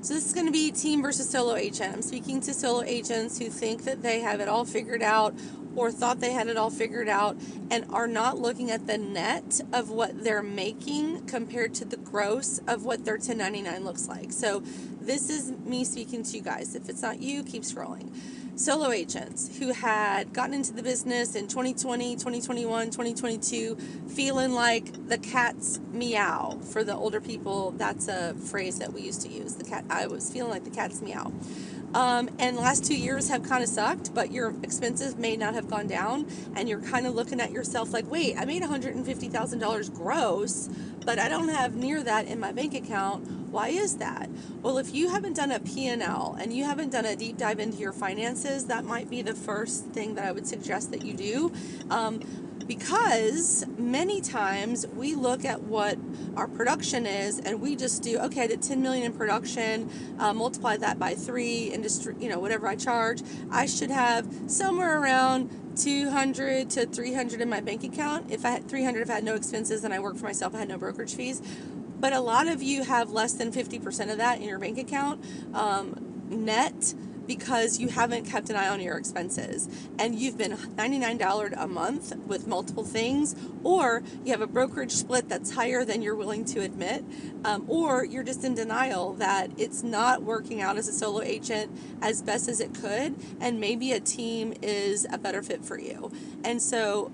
So this is going to be team versus solo agent. I'm speaking to solo agents who think that they have it all figured out or thought they had it all figured out and are not looking at the net of what they're making compared to the gross of what their 1099 looks like. So this is me speaking to you guys. If it's not you, keep scrolling. Solo agents who had gotten into the business in 2020, 2021, 2022, feeling like the cat's meow. For the older people, that's a phrase that we used to use. I was feeling like the cat's meow. And the last 2 years have kind of sucked, but your expenses may not have gone down, and you're kind of looking at yourself like, wait, I made $150,000 gross, but I don't have near that in my bank account. Why is that? Well, if you haven't done a P&L and you haven't done a deep dive into your finances, that might be the first thing that I would suggest that you do. Because many times we look at what our production is and we just do, okay, I did 10 million in production, multiply that by 3, industry, whatever I charge, I should have somewhere around 200 to 300 in my bank account. If I had 300, if I had no expenses and I worked for myself, I had no brokerage fees. But a lot of you have less than 50% of that in your bank account net, because you haven't kept an eye on your expenses and you've been $99 a month with multiple things, or you have a brokerage split that's higher than you're willing to admit, or you're just in denial that it's not working out as a solo agent as best as it could, and maybe a team is a better fit for you. And so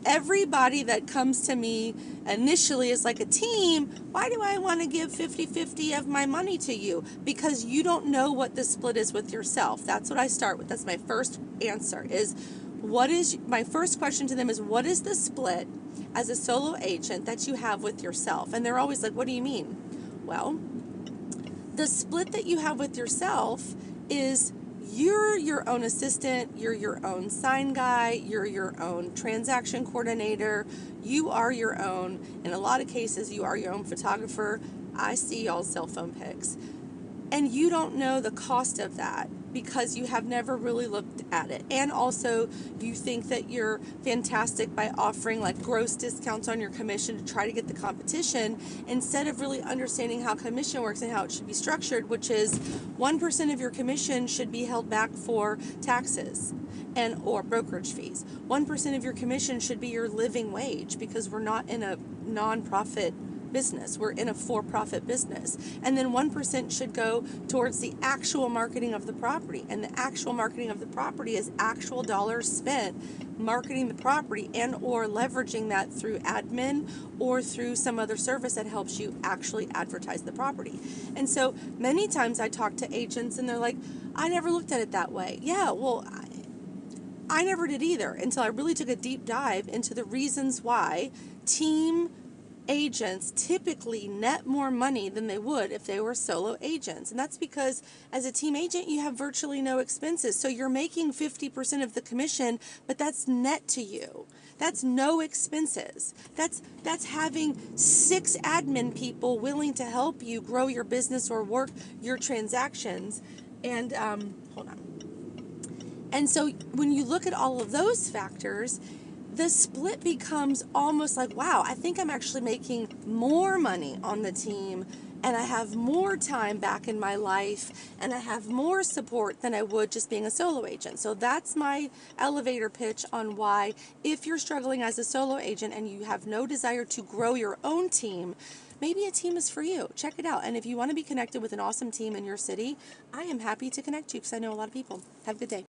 everybody that comes to me initially is like, a team, why do I want to give 50-50 of my money to you? Because you don't know what the split is with yourself. That's what I start with. That's my first answer is, my first question to them is, what is the split as a solo agent that you have with yourself? And they're always like, what do you mean? Well, the split that you have with yourself is, you're your own assistant, you're your own sign guy, you're your own transaction coordinator, you are your own, in a lot of cases, you are your own photographer. I see y'all's cell phone pics. And you don't know the cost of that because you have never really looked at it. And also, you think that you're fantastic by offering like gross discounts on your commission to try to get the competition, instead of really understanding how commission works and how it should be structured, which is 1% of your commission should be held back for taxes and or brokerage fees. 1% of your commission should be your living wage, because we're not in a nonprofit business. We're in a for-profit business. And then 1% should go towards the actual marketing of the property. And the actual marketing of the property is actual dollars spent marketing the property and or leveraging that through admin or through some other service that helps you actually advertise the property. And so many times I talk to agents and they're like, I never looked at it that way. Yeah, well, I never did either, until I really took a deep dive into the reasons why team agents typically net more money than they would if they were solo agents. And that's because as a team agent, you have virtually no expenses. So you're making 50% of the commission, but that's net to you. That's no expenses. That's having 6 admin people willing to help you grow your business or work your transactions. And hold on. And so when you look at all of those factors, the split becomes almost like, wow, I think I'm actually making more money on the team, and I have more time back in my life, and I have more support than I would just being a solo agent. So that's my elevator pitch on why, if you're struggling as a solo agent and you have no desire to grow your own team, maybe a team is for you. Check it out. And if you want to be connected with an awesome team in your city, I am happy to connect you, because I know a lot of people. Have a good day.